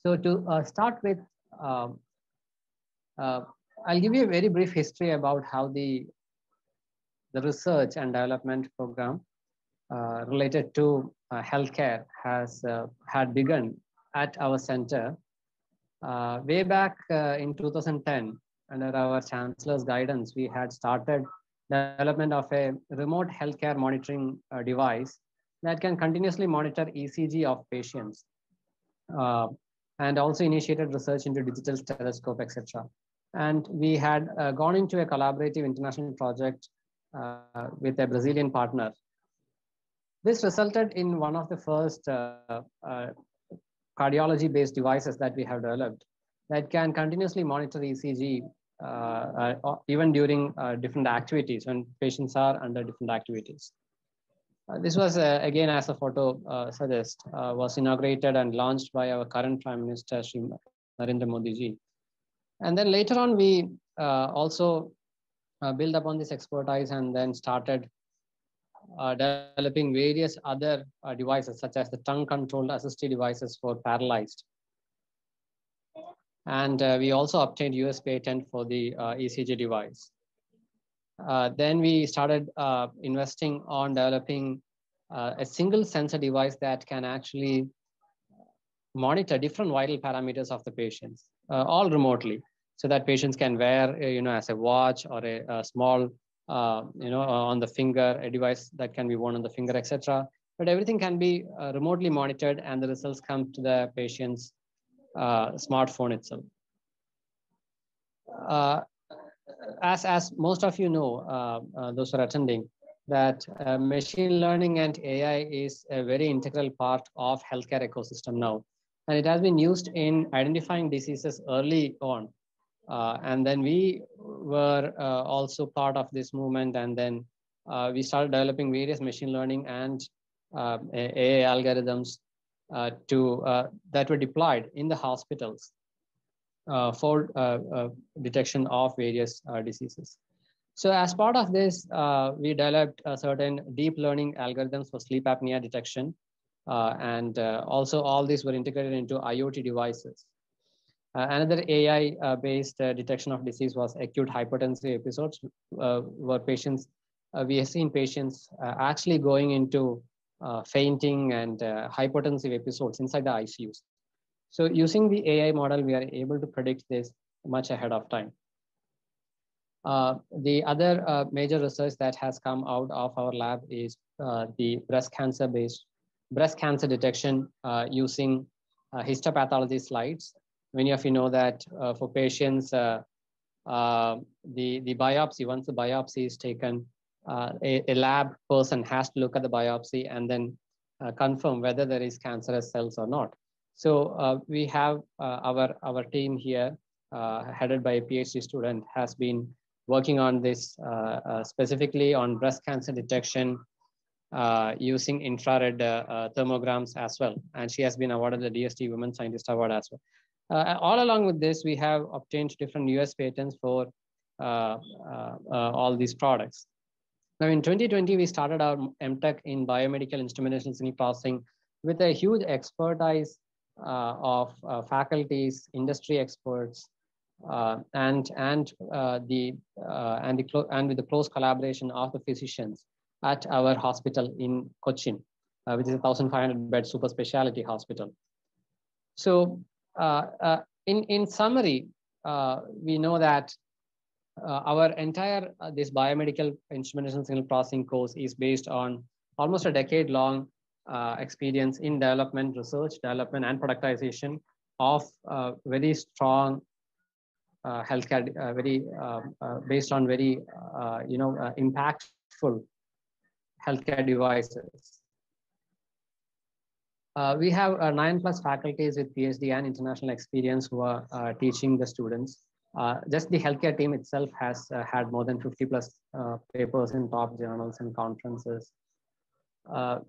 So to start with, um, uh, I'll give you a very brief history about how the research and development program related to healthcare had begun at our center way back in 2010. Under our chancellor's guidance, we had started development of a remote healthcare monitoring device that can continuously monitor ECG of patients, uh, and also initiated research into digital stethoscope, etc. And we had gone into a collaborative international project with a Brazilian partner. This resulted in one of the first cardiology-based devices that we have developed that can continuously monitor ECG even during different activities when patients are under different activities. This was, again, as the photo suggests, was inaugurated and launched by our current Prime Minister, Shri Narendra Modi ji. And then later on, we also built upon this expertise and then started developing various other devices, such as the tongue-controlled assistive devices for paralyzed. And we also obtained US patent for the ECG device. Then we started investing on developing a single sensor device that can actually monitor different vital parameters of the patients, all remotely, so that patients can wear, as a watch or a small, on the finger, a device that can be worn on the finger, etc. But everything can be remotely monitored, and the results come to the patient's smartphone itself. As most of you know, those who are attending, that machine learning and AI is a very integral part of healthcare ecosystem now. And it has been used in identifying diseases early on. And then we were also part of this movement. And then we started developing various machine learning and AI algorithms that were deployed in the hospitals for detection of various diseases. So as part of this, we developed certain deep learning algorithms for sleep apnea detection. And also all these were integrated into IoT devices. Another AI-based detection of disease was acute hypertensive episodes, where patients, we have seen patients actually going into fainting and hypertensive episodes inside the ICUs. So using the AI model, we are able to predict this much ahead of time. The other major research that has come out of our lab is the breast cancer detection using histopathology slides. Many of you know that for patients, the biopsy, once the biopsy is taken, a lab person has to look at the biopsy and then confirm whether there is cancerous cells or not. So we have our team here, headed by a PhD student, has been working on this specifically on breast cancer detection using infrared thermograms as well. And she has been awarded the DST Women Scientist Award as well. All along with this, we have obtained different US patents for all these products. Now in 2020, we started our MTech in biomedical instrumentation signal processing with a huge expertise of faculties, industry experts, and with the close collaboration of the physicians at our hospital in Cochin, which is a 1,500-bed super specialty hospital. So in summary, we know that our entire this biomedical instrumentation signal processing course is based on almost a decade-long experience in development, research, development, and productization of very strong healthcare, based on very impactful healthcare devices. We have 9+ faculties with PhD and international experience who are teaching the students. Just the healthcare team itself has had more than 50+ papers in top journals and conferences.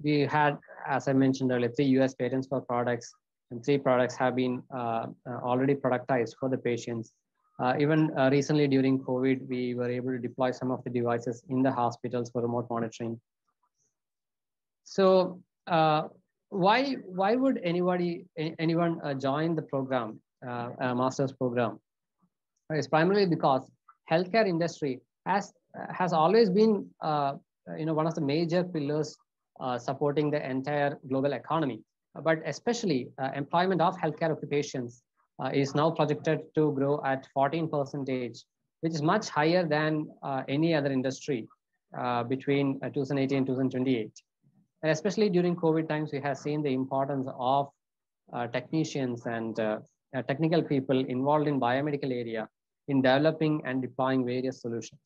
We had, as I mentioned earlier, 3 US patents for products, and 3 products have been already productized for the patients. Even recently during COVID, we were able to deploy some of the devices in the hospitals for remote monitoring. So Why would anyone join the program, master's program? It's primarily because healthcare industry has always been one of the major pillars supporting the entire global economy. But especially employment of healthcare occupations is now projected to grow at 14%, which is much higher than any other industry between 2018 and 2028. And especially during COVID times, we have seen the importance of technicians and technical people involved in biomedical area in developing and deploying various solutions.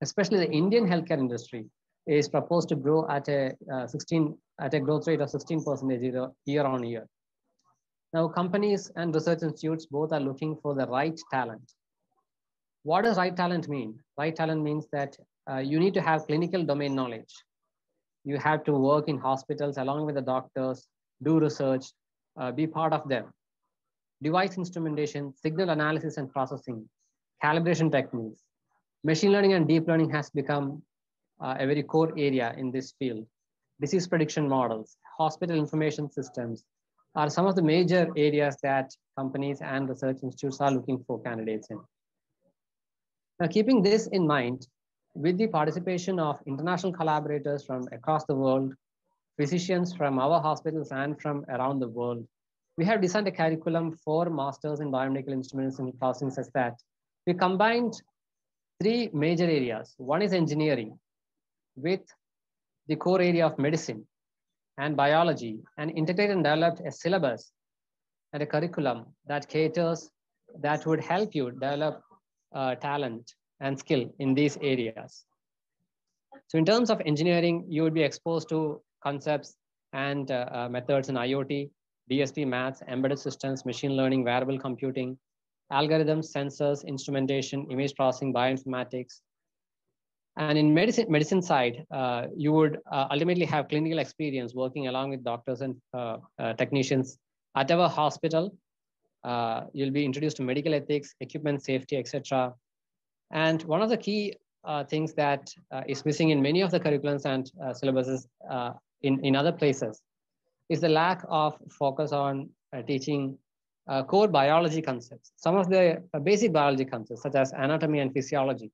Especially the Indian healthcare industry is proposed to grow at a growth rate of 16% year on year. Now, companies and research institutes both are looking for the right talent. What does right talent mean? Right talent means that you need to have clinical domain knowledge. You have to work in hospitals along with the doctors, do research, be part of them. Device instrumentation, signal analysis and processing, calibration techniques. Machine learning and deep learning has become a very core area in this field. Disease prediction models, hospital information systems are some of the major areas that companies and research institutes are looking for candidates in. Now, keeping this in mind, with the participation of international collaborators from across the world, physicians from our hospitals and from around the world, we have designed a curriculum for masters in biomedical instruments and processing such that we combined three major areas. One is engineering with the core area of medicine and biology, and integrated and developed a syllabus and a curriculum that would help you develop talent and skill in these areas. So in terms of engineering, you would be exposed to concepts and methods in IoT, DSP, maths, embedded systems, machine learning, variable computing, algorithms, sensors, instrumentation, image processing, bioinformatics. And in medicine side, you would ultimately have clinical experience working along with doctors and technicians at our hospital. You'll be introduced to medical ethics, equipment safety, etc. And one of the key things that is missing in many of the curriculums and syllabuses in other places is the lack of focus on teaching core biology concepts, some of the basic biology concepts such as anatomy and physiology.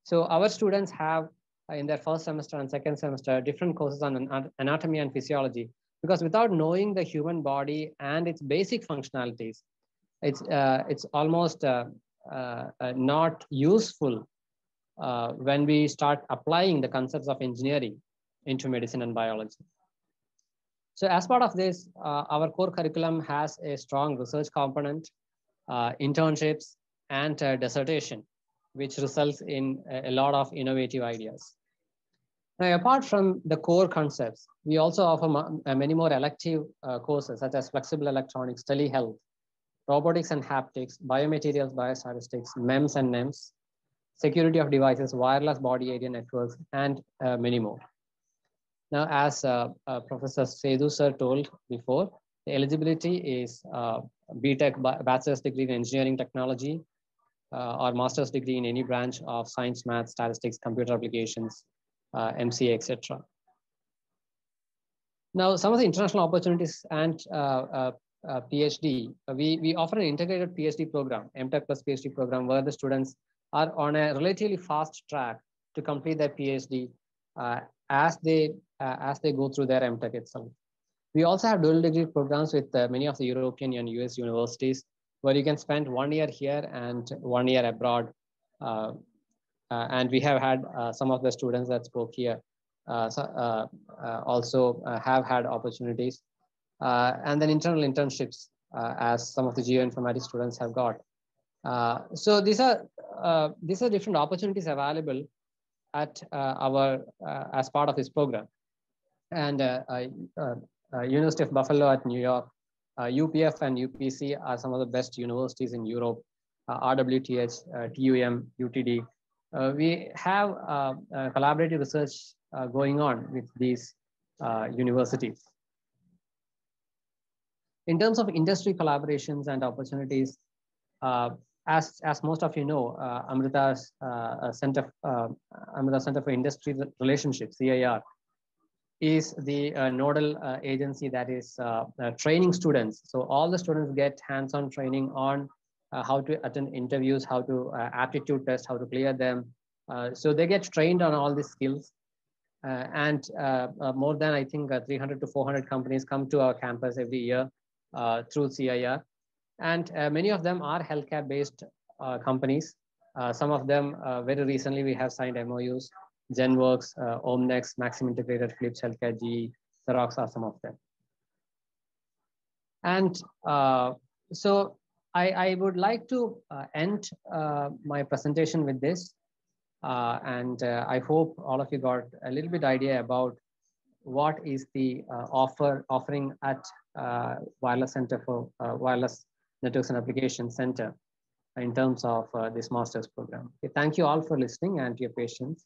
So our students have in their first semester and second semester different courses on anatomy and physiology, because without knowing the human body and its basic functionalities, it's almost not useful when we start applying the concepts of engineering into medicine and biology. So as part of this, our core curriculum has a strong research component, internships, and dissertation, which results in a lot of innovative ideas. Now, apart from the core concepts, we also offer many more elective courses such as flexible electronics, telehealth, robotics and haptics, biomaterials, biostatistics, MEMS and NEMS, security of devices, wireless body area networks, and many more. Now, as Professor Sethu sir told before, the eligibility is BTech, bachelor's degree in engineering technology, or master's degree in any branch of science, math, statistics, computer applications, MCA, etc. Now, some of the international opportunities and PhD, we offer an integrated PhD program, MTech plus PhD program, where the students are on a relatively fast track to complete their PhD as they go through their MTech itself. We also have dual degree programs with many of the European and US universities, where you can spend 1 year here and 1 year abroad. And we have had some of the students that spoke here also have had opportunities. And then internal internships, as some of the geoinformatics students have got. So these are different opportunities available at as part of this program. And University of Buffalo at New York, UPF and UPC are some of the best universities in Europe, RWTH, TUM, UTD. We have collaborative research going on with these universities. In terms of industry collaborations and opportunities, as most of you know, Amrita Center for Industry Relationships, CIR, is the nodal agency that is training students. So all the students get hands-on training on how to attend interviews, how to aptitude test, how to clear them. So they get trained on all these skills. And more than, I think, 300 to 400 companies come to our campus every year through CIR. And many of them are healthcare-based companies. Some of them, very recently, we have signed MOUs. Zenworks, Omnex, Maxim Integrated, Philips Healthcare, GE, Xerox are some of them. And so I would like to end my presentation with this. And I hope all of you got a little bit idea about what is the offering at Wireless Center for Wireless Networks and Applications Center in terms of this master's program. Okay, thank you all for listening and your patience.